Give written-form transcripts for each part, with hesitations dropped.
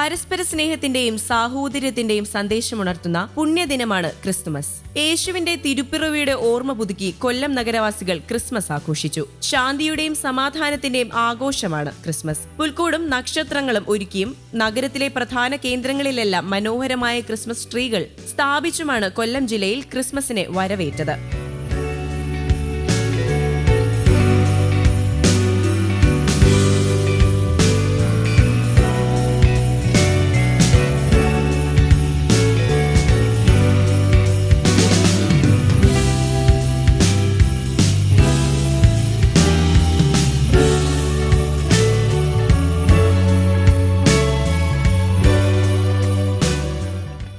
പരസ്പര സ്നേഹത്തിന്റെയും സാഹോദര്യത്തിന്റെയും സന്ദേശമുണർത്തുന്ന പുണ്യദിനമാണ് ക്രിസ്തുമസ്. യേശുവിന്റെ തിരുപ്പിറവിയുടെ ഓർമ്മ പുതുക്കി കൊല്ലം നഗരവാസികൾ ക്രിസ്മസ് ആഘോഷിച്ചു. ശാന്തിയുടെയും സമാധാനത്തിന്റെയും ആഘോഷമാണ് ക്രിസ്മസ്. പുൽക്കൂടും നക്ഷത്രങ്ങളും ഒരുക്കിയും നഗരത്തിലെ പ്രധാന കേന്ദ്രങ്ങളിലെല്ലാം മനോഹരമായ ക്രിസ്മസ് ട്രീകൾ സ്ഥാപിച്ചുമാണ് കൊല്ലം ജില്ലയിൽ ക്രിസ്മസിനെ വരവേറ്റത്.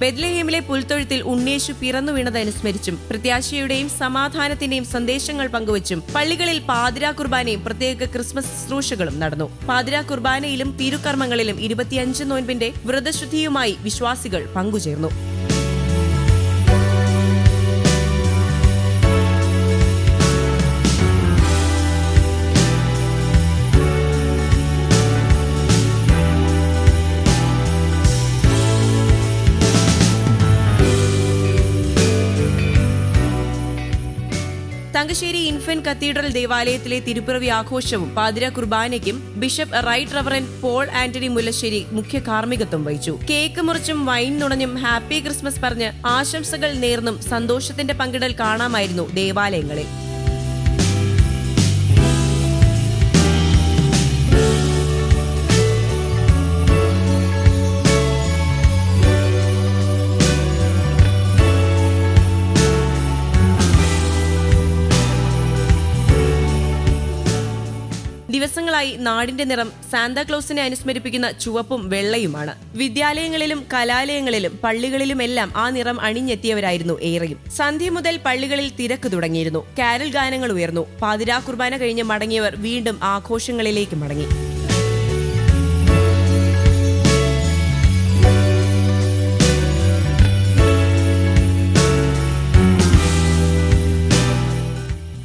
ബെത്ലഹേമിലെ പുൽത്തൊഴുത്തിൽ ഉണ്ണേശു പിറന്നു വീണതനുസ്മരിച്ചും പ്രത്യാശയുടെയും സമാധാനത്തിന്റെയും സന്ദേശങ്ങൾ പങ്കുവച്ചും പള്ളികളിൽ പാതിരാ കുർബാനയും പ്രത്യേക ക്രിസ്മസ് ശുശ്രൂഷകളും നടന്നു. പാതിരാ കുർബാനയിലും തിരുക്കർമ്മങ്ങളിലും 25 നോൻപിന്റെ വ്രതശുദ്ധിയുമായി വിശ്വാസികൾ പങ്കുചേർന്നു. തങ്കശ്ശേരി ഇൻഫന്റ് കത്തീഡ്രൽ ദേവാലയത്തിലെ തിരുപ്പിറവി ആഘോഷവും പാതിരാ കുർബാനയ്ക്കും bishop right reverend Paul Antony Mullassery മുഖ്യ കാർമ്മികത്വം വഹിച്ചു. കേക്ക് മുറിച്ചും വൈൻ നുണഞ്ഞും ഹാപ്പി ക്രിസ്മസ് പറഞ്ഞ് ആശംസകൾ നേർന്നും സന്തോഷത്തിന്റെ പങ്കിടൽ കാണാമായിരുന്നു ദേവാലയങ്ങളിൽ. ദിവസങ്ങളായി നാടിന്റെ നിറം സാന്താക്ലോസിനെ അനുസ്മരിപ്പിക്കുന്ന ചുവപ്പും വെള്ളയുമാണ്. വിദ്യാലയങ്ങളിലും കലാലയങ്ങളിലും പള്ളികളിലുമെല്ലാം ആ നിറം അണിഞ്ഞെത്തിയവരായിരുന്നു ഏറെയും. സന്ധ്യ മുതൽ പള്ളികളിൽ തിരക്ക് തുടങ്ങിയിരുന്നു. കാരൽ ഗാനങ്ങൾ ഉയർന്നു. പാതിരാ കുർബാന കഴിഞ്ഞ് മടങ്ങിയവർ വീണ്ടും ആഘോഷങ്ങളിലേക്ക് മടങ്ങി.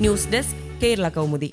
News desk, Kerala Kaumudi.